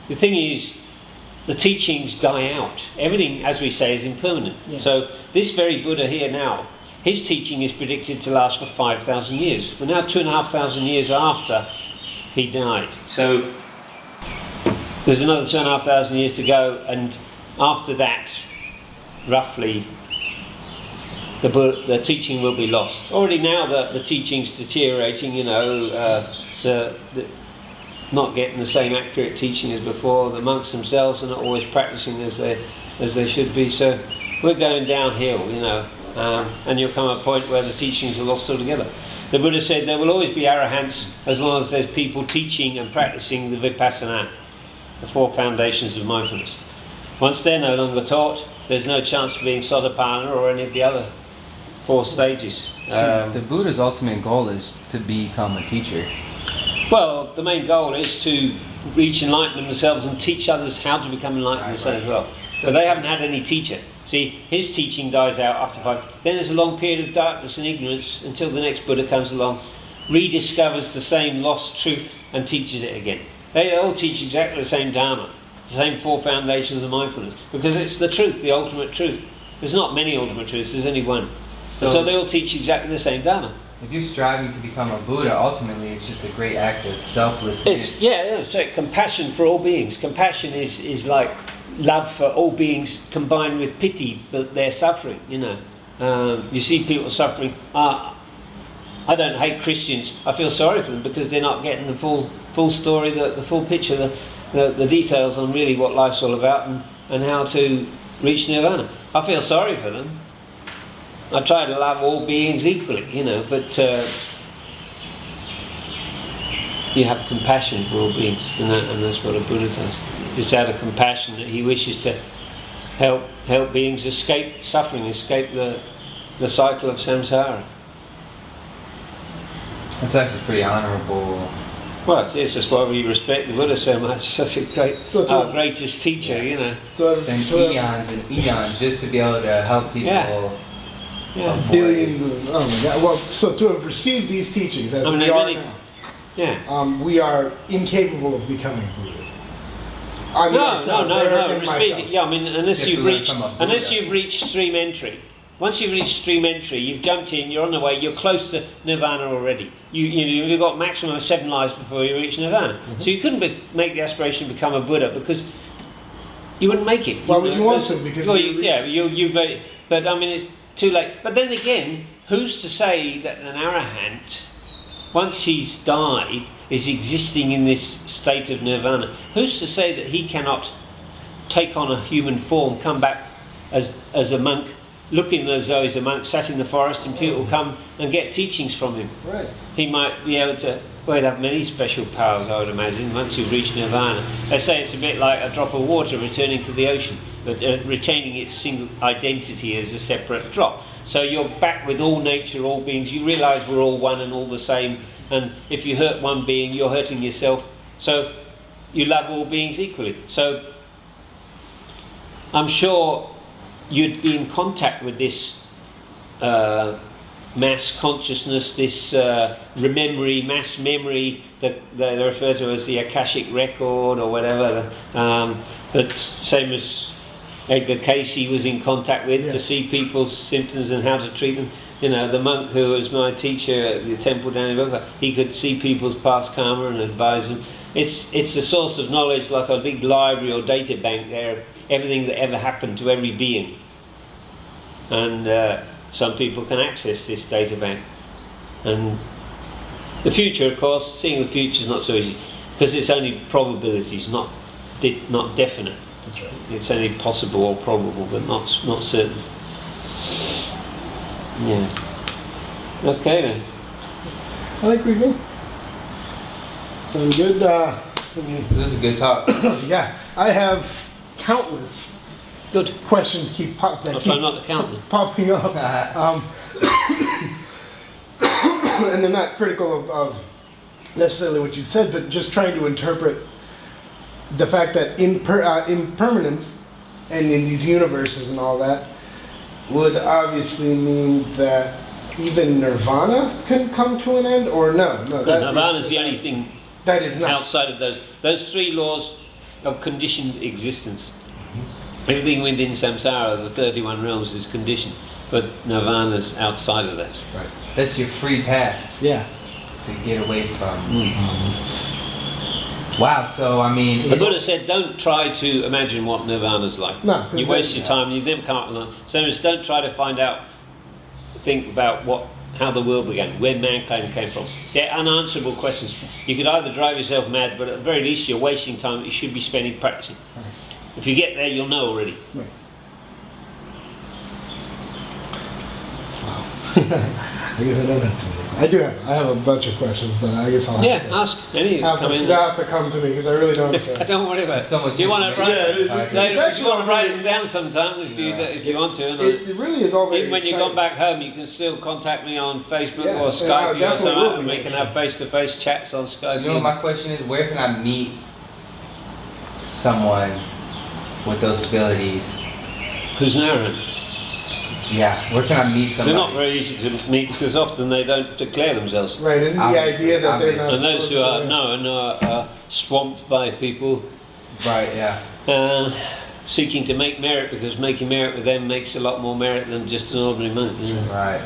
The thing is, the teachings die out. Everything, as we say, is impermanent. Yeah. So this very Buddha here now, his teaching is predicted to last for 5,000 years. We're now 2,500 years after he died. So there's another 2,500 years to go, and after that, roughly, the teaching will be lost. Already now the teaching's deteriorating, you know, not getting the same accurate teaching as before. The monks themselves are not always practicing as they should be. So we're going downhill, you know, and you'll come at a point where the teachings are lost altogether. The Buddha said there will always be arahants as long as there's people teaching and practicing the vipassana, the 4 foundations of mindfulness. Once they're no longer taught, there's no chance of being Sotapanna or any of the other 4 stages. The Buddha's ultimate goal is to become a teacher. Well, the main goal is to reach enlightenment themselves and teach others how to become enlightened themselves as well. So they haven't had any teacher. See, his teaching dies out after 5. Then there's a long period of darkness and ignorance until the next Buddha comes along, rediscovers the same lost truth and teaches it again. They all teach exactly the same Dharma, the same 4 foundations of mindfulness, because it's the truth, the ultimate truth. There's not many ultimate truths, there's only one. So they all teach exactly the same Dharma. If you're striving to become a Buddha, ultimately it's just a great act of selflessness. So compassion for all beings. Compassion is like love for all beings combined with pity that they're suffering, you know. You see people suffering. I don't hate Christians. I feel sorry for them because they're not getting the full story, the full picture, the details on really what life's all about and how to reach nirvana. I feel sorry for them. I try to love all beings equally, you know, but you have compassion for all beings, and that's what a Buddha does. It's out of compassion that he wishes to help beings escape suffering, escape the cycle of samsara. That's actually pretty honourable. Well, it's just why we respect the Buddha so much. Such a our greatest teacher, you know. Spend eons and eons just to be able to help people. Yeah, billions of, oh my God. Well, so to have received these teachings as we are now, we are incapable of becoming Buddhists. No. Yeah, I mean, unless you've reached stream entry. Once you've reached stream entry, you've jumped in, you're on the way, you're close to nirvana already. You've got maximum of 7 lives before you reach nirvana. Mm-hmm. So you couldn't make the aspiration to become a Buddha because you wouldn't make it. Why would you want to? Because but I mean, it's too late. But then again, who's to say that an arahant, once he's died, is existing in this state of nirvana? Who's to say that he cannot take on a human form, come back as a monk, looking as though he's a monk, sat in the forest, and people come and get teachings from him? Right. He might be able to, well, he'd have many special powers, I would imagine, once you've reached nirvana. They say it's a bit like a drop of water returning to the ocean, but retaining its single identity as a separate drop. So you're back with all nature, all beings. You realise we're all one and all the same, and if you hurt one being, you're hurting yourself. So you love all beings equally. So I'm sure you'd be in contact with this mass consciousness, this mass memory that they refer to as the Akashic record or whatever. That's same as Edgar Cayce was in contact with, to see people's symptoms and how to treat them. You know, the monk who was my teacher at the temple down in Boca, he could see people's past karma and advise them. It's a source of knowledge, like a big library or data bank there, everything that ever happened to every being. And some people can access this data bank. And the future, of course, seeing the future is not so easy, because it's only probabilities, not definite. That's right. It's only possible or probable, but not certain. Yeah. Okay then. I think we're good. Done good. This is a good talk. Yeah, I have countless Good. questions keep I'll try not to count them. popping up. And they're not critical of necessarily what you said, but just trying to interpret the fact that impermanence and in these universes and all that would obviously mean that even nirvana can come to an end, or no? Nirvana is the only thing that is not outside of those 3 laws of conditioned existence. Everything within samsara, the 31 realms, is conditioned, but nirvana's outside of that. right. That's your free pass Yeah. to get away from. Wow, so I mean, The Buddha said, don't try to imagine what nirvana's like. No, 'cause you waste your time, you never come up with that. So just don't try to think about how the world began, where mankind came from. They're unanswerable questions. You could either drive yourself mad, but at the very least you're wasting time that you should be spending practicing. Right. If you get there, you'll know already. Right. Wow. I guess I don't have to. I have a bunch of questions, but I guess I'll have to. Ask any. They'll have to come to me because I really don't. Don't worry about it. So much Do you want to write? information. You want to write them down sometime if you want to. And It really is all very even when you've gone back home, you can still contact me on Facebook or I Skype. definitely will be, We can have face-to-face chats on Skype. You know, my question is, where can I meet someone with those abilities? Who's Narayan? Yeah, where can I meet somebody? They're not very easy to meet because often they don't declare themselves. Right, isn't the idea that they're not And those supposed who are to- known are swamped by people Right, yeah. seeking to make merit, because making merit with them makes a lot more merit than just an ordinary monk. You know? Right.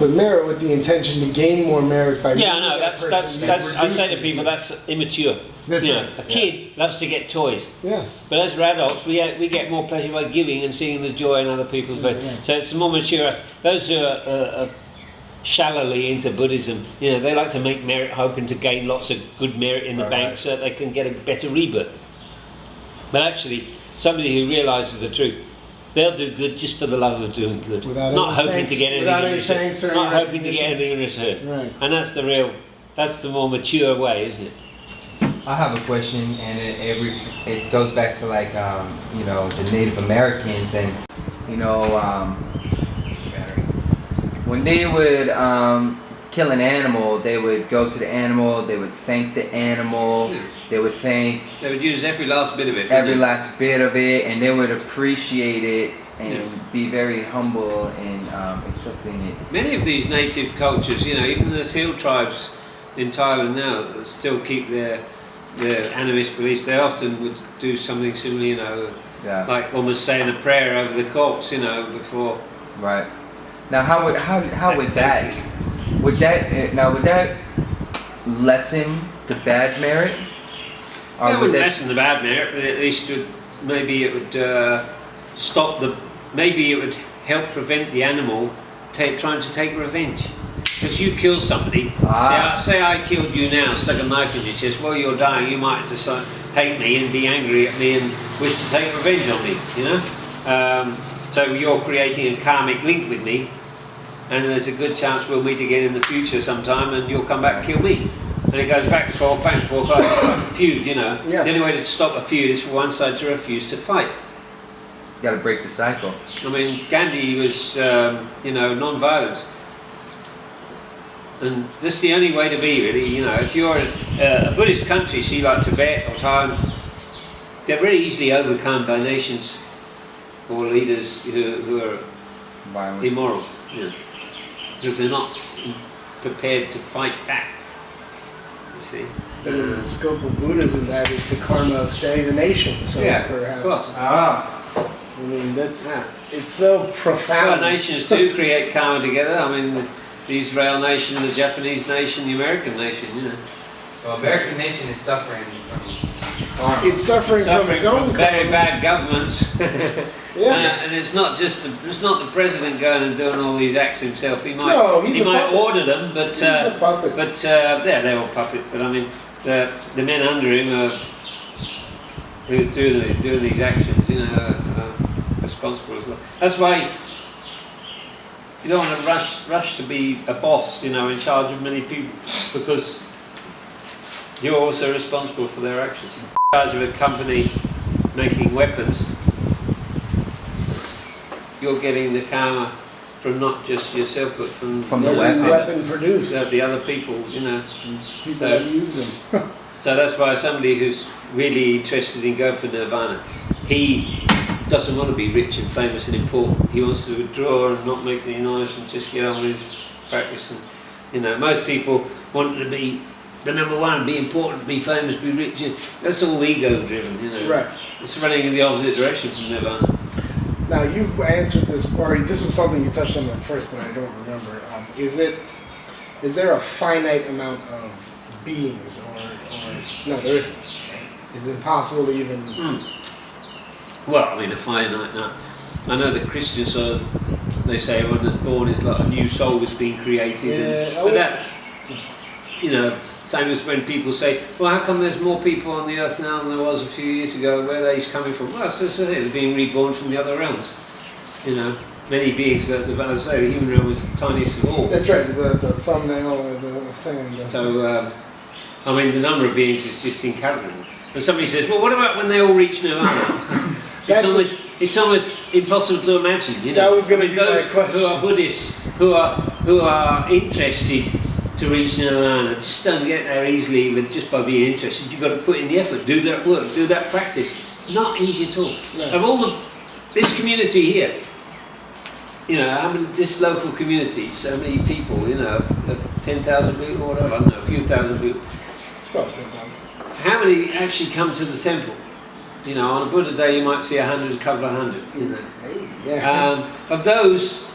But merit with the intention to gain more merit by Yeah, I meeting know. that That's person I say to reduces people you. that's immature. That's You know, right, a kid loves to get toys, Yeah. but as we're adults, we get more pleasure by giving and seeing the joy in other people's face. Yeah. So it's more mature. Those who are shallowly into Buddhism, you know, they like to make merit, hoping to gain lots of good merit in the bank so that they can get a better rebirth. But actually, somebody who realises the truth, they'll do good just for the love of doing good, Without not any hoping thanks- to get anything without in any return. thanks or Not any hoping to get recognition. anything in return. Right. And that's the more mature way, isn't it? I have a question, and it goes back to like you know, the Native Americans, and you know, when they would kill an animal, they would go to the animal, they would thank the animal, they would thank They would use every last bit of it. every last bit of it, and they would appreciate it and be very humble in accepting it. Many of these native cultures, you know, even the hill tribes in Thailand now that still keep their animist beliefs, they often would do something similar, you know, Yeah. like almost saying a prayer over the corpse, you know, before. Right. Now, how would that would that lessen the bad merit? Or It would wouldn't that- lessen the bad merit, but at least maybe it would stop maybe it would help prevent the animal trying to take revenge. Because you kill somebody, say I killed you now, stuck a knife in your chest, well you're dying, you might decide hate me and be angry at me and wish to take revenge on me, you know? So you're creating a karmic link with me, and there's a good chance we'll meet again in the future sometime and you'll come back and kill me. And it goes back and forth, like a feud, you know? Yeah. The only way to stop a feud is for one side to refuse to fight. You gotta break the cycle. I mean, Gandhi was, you know, non-violence. And this is the only way to be, really. You know, if you're a Buddhist country, see like Tibet or Thailand, they're very easily overcome by nations or leaders who are Violent. immoral, you know, because they're not prepared to fight back. You see? But in the scope of Buddhism, that is the karma of, say, the nation. So perhaps. of course. I mean, it's so Well, profound. nations do create karma together. I mean, the Israel nation, the Japanese nation, the American nation, you know. Well, American nation is suffering from its karma. It's suffering from its own very bad governments. Yeah. And it's not just the president going and doing all these acts himself. He might He's he a might puppet. order them, but He's a puppet. they're all puppet. But I mean, the men under him who are doing these actions, you know, are responsible as well. That's why you don't want to rush to be a boss, you know, in charge of many people, because you're also responsible for their actions. In charge of a company making weapons, you're getting the karma from not just yourself, but from the weapon weapon. produced. the other people, you know. People that use them. So that's why somebody who's really interested in going for nirvana, he doesn't want to be rich and famous and important. He wants to withdraw and not make any noise and just get on with his practice. And you know, most people want to be the number one, be important, be famous, be rich. That's all ego driven, you know. Right. It's running in the opposite direction from nirvana. Now, you've answered this already. This was something you touched on at first, but I don't remember. Is there a finite amount of beings, or no, there isn't. Right? It's impossible to even. Well, I mean, a finite now. I know that Christians they say when they're born is like a new soul is being created. Yeah, But that, you know, same as when people say, well, how come there's more people on the earth now than there was a few years ago? Where are they coming from? Well, so they're being reborn from the other realms. You know, many beings, as I say, the human realm is the tiniest of all. That's right. The thumbnail of sand. So, I mean, the number of beings is just incalculable. And somebody says, well, what about when they all reach nirvana? It's almost impossible to imagine. You know? That was going to be those my question. who are Buddhists, who are interested to reach nirvana. Just don't get there easily with just by being interested. You've got to put in the effort, do that work, do that practice. Not easy at all. No. Of all this community here, you know, I mean, this local community, so many people, you know, of 10,000 people or whatever, I don't know, a few thousand people. It's about 10,000. How many actually come to the temple? You know, on a Buddha day you might see 100, a couple of hundred, you know. Maybe, yeah. Of those,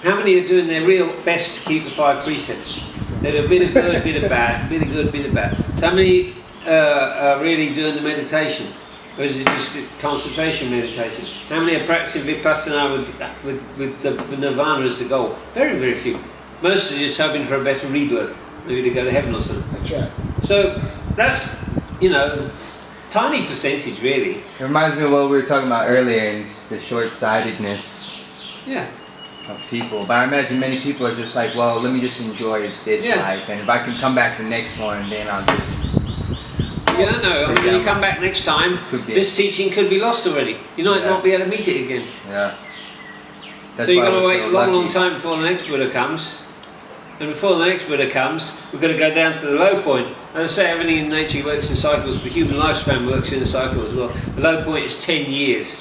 how many are doing their real best to keep the 5 precepts? They're a bit of good, bit of bad, bit of good, bit of bad. So how many are really doing the meditation? Or is it just a concentration meditation? How many are practicing vipassana with the nirvana as the goal? Very, very few. Most are just hoping for a better rebirth, maybe to go to heaven or something. That's right. So that's, you know, tiny percentage really. It reminds me of what we were talking about earlier, and just the short-sightedness Yeah. of people. But I imagine many people are just like, well, let me just enjoy this Yeah. life, and if I can come back the next one, then I'll just... You don't know. I mean, when you come back next time, Could be. this teaching could be lost already. You might Yeah. not be able to meet it again. Yeah. That's So you've why got to we're wait so a long, long lucky. time before the next Buddha comes. And before the next Buddha comes, we've got to go down to the low point. As I say, everything in nature works in cycles. The human lifespan works in a cycle as well. The low point is 10 years.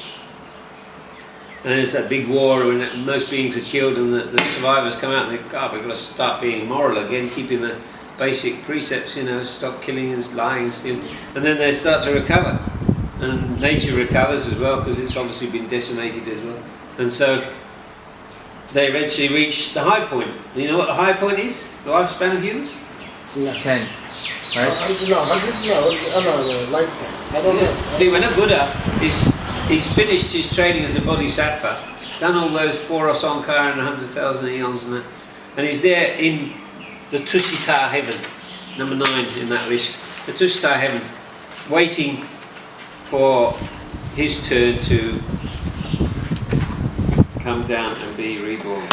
And there's that big war when most beings are killed and the survivors come out and think, God, we've got to start being moral again, keeping the basic precepts, you know, stop killing and lying and stealing. And then they start to recover. And nature recovers as well because it's obviously been decimated as well. And so they eventually reach the high point. You know what the high point is? The lifespan of humans? No. 10, right? No, 100, no, what is it? Oh no, the lifespan. I don't know. See, when a Buddha he's finished his training as a bodhisattva, done all those 4 asankara and 100,000 eons and that, and he's there in the Tusita heaven, number 9 in that list, the Tusita heaven, waiting for his turn to come down and be reborn.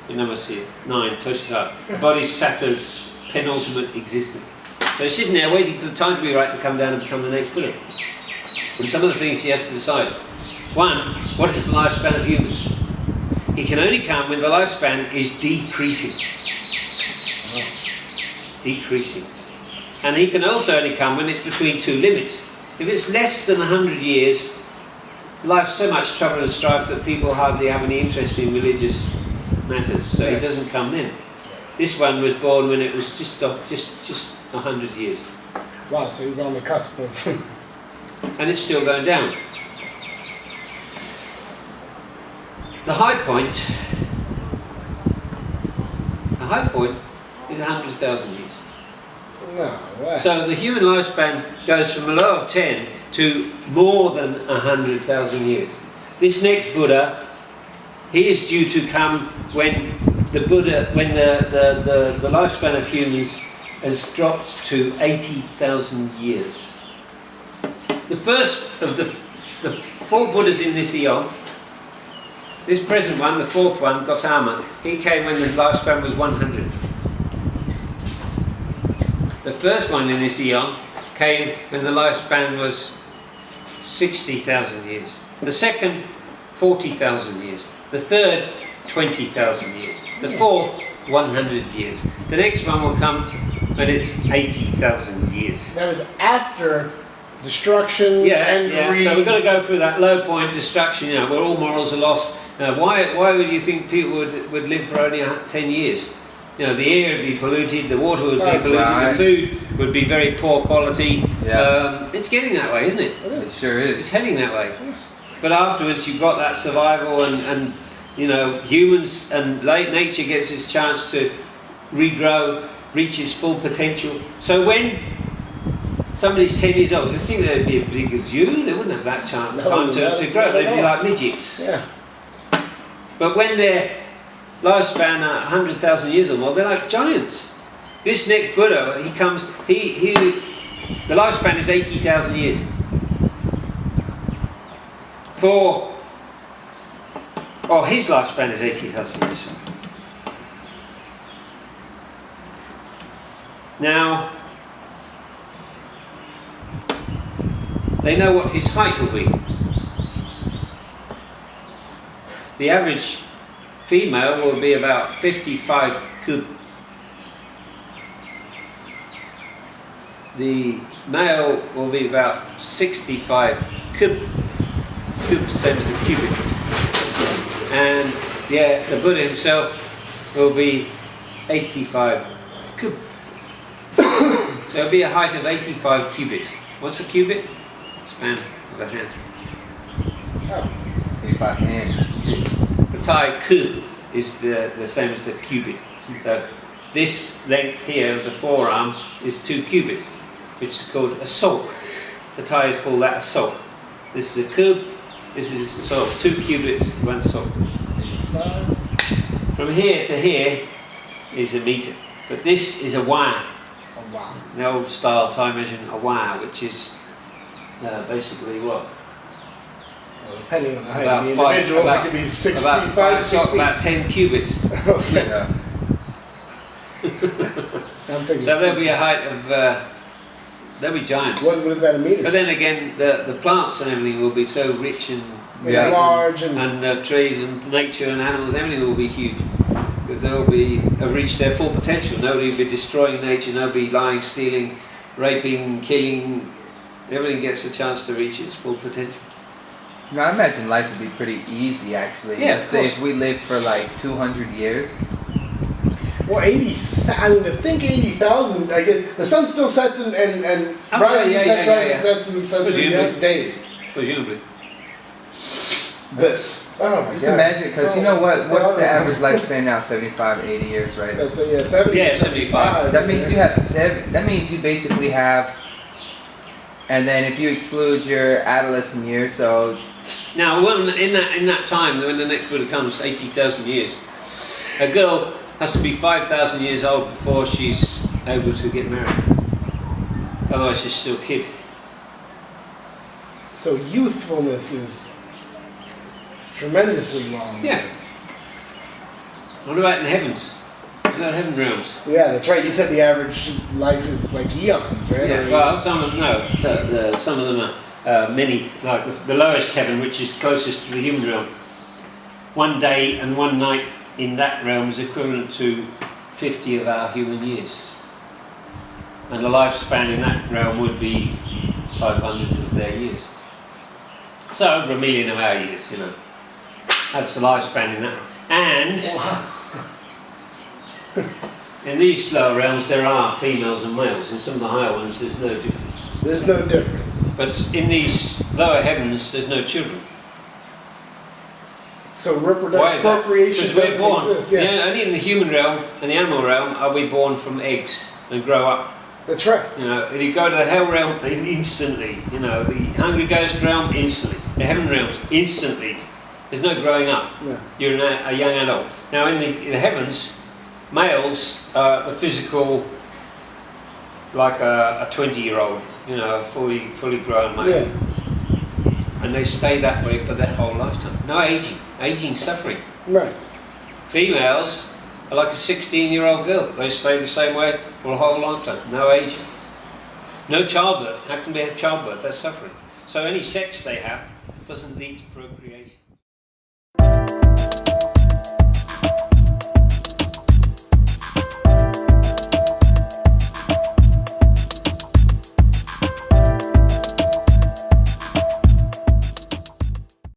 You never see it. 9, Tusita, the bodhisattva's penultimate existence. So he's sitting there waiting for the time to be right to come down and become the next Buddha. And some of the things he has to decide. 1, what is the lifespan of humans? He can only come when the lifespan is decreasing. Decreasing. And he can also only come when it's between 2 limits. If it's less than 100 years, life's so much trouble and strife that people hardly have any interest in religious matters. So he doesn't come then. This one was born when it was just 100 years. Wow, so he's on the cusp of... And it's still going down. The high point is 100,000 years. No way. So the human lifespan goes from a low of 10 to more than 100,000 years. This next Buddha, he is due to come when the lifespan of humans has dropped to 80,000 years. The first of the 4 Buddhas in this eon, this present one, the 4th one, Gautama, he came when the lifespan was 100. The first one in this eon came when the lifespan was 60,000 years. The second, 40,000 years. The third, 20,000 years. The 4th, 100 years. The next one will come when it's 80,000 years. That is after destruction and So we've got to go through that low point, destruction, you know, where all morals are lost. Why would you think people would live for only 10 years? You know, the air would be polluted, the water would be polluted, the food would be very poor quality. Yeah. It's getting that way, isn't it? It sure It's is. heading that way. But afterwards you've got that survival and you know, humans and nature gets its chance to regrow, reach its full potential. So when somebody's 10 years old, you think they'd be as big as you? They wouldn't have that time to grow. They'd be like midgets. Yeah. But when their lifespan 100,000 years or more, they're like giants. This next Buddha, he comes, the lifespan is 80,000 years. His lifespan is 80,000 years. Now, they know what his height will be. The average female will be about 55 cub. the male will be about 65 cube, same as a cubic. And yeah, the Buddha himself will be 85 cube. So it'll be a height of 85 cubits. What's a cubit? Span of a hand. Oh. 85 hands. The Thai cube is the same as the cubit. So this length here of the forearm is 2 cubits, which is called a sok. The Thais call that a sok. This is a cube, this is a sok. 2 cubits, 1 sok. From here to here is a meter, but this is a wire. Oh, wow. The old style Thai measurement, a wire, which is basically what? Well, depending on the height About of the individual, it could be 65 to 60. About 10 cubits. Okay. Yeah. I'm thinking So there'll be a height of, there'll be giants. what is that in meters? But then again, the plants and everything will be so rich and Yeah, large and trees and nature and animals, everything will be huge. Because they'll be have reached their full potential. Nobody will be destroying nature, nobody lying, stealing, raping, killing. Everything gets a chance to reach its full potential. You know, I imagine life would be pretty easy actually. Yeah, Let's of say course. if we lived for like 200 years. well, 80. I mean, to think 80,000. I get the sun still sets and Oh, rises yeah, and sets, yeah, rises yeah. and sets and sets in Presumably. days. Presumably. But oh my Just god! imagine, because you know what? What's Oh, the average lifespan now? 75, 80 years, right? That's yeah, 70. Yeah, 75. That means you have That means you basically have. And then if you exclude your adolescent years, so Now, in that time, when the next Buddha comes, 80,000 years, a girl has to be 5,000 years old before she's able to get married. Otherwise, she's still a kid. So youthfulness is tremendously long. Yeah. What about in the heavens? What about heaven realms? Yeah, that's right. You said the average life is like eons, right? Yeah, Or- well, some of them, no. Some of them are many, like the lowest heaven, which is closest to the human realm. 1 day and 1 night in that realm is equivalent to 50 of our human years. And the lifespan in that realm would be 500 of their years. So over 1 million of our years, you know. That's the lifespan in that. And in these lower realms there are females and males. In some of the higher ones there's no difference. There's no difference. But in these lower heavens there's no children. So Why reproductive is that? procreation Because we're doesn't born. exist. Yeah, Yeah, only in the human realm and the animal realm are we born from eggs and grow up. that's right. You know, if you go to the hell realm instantly, you know, the hungry ghost realm instantly, the heaven realms instantly. There's no growing up. Yeah. You're a young adult. Now in the heavens, males are the physical, like a 20-year-old, you know, a fully grown male. Yeah. And they stay that way for their whole lifetime. No aging, suffering. Right. Females are like a 16-year-old girl. They stay the same way for a whole lifetime. No aging. No childbirth. How can they have childbirth? That's suffering. So any sex they have doesn't lead to procreation.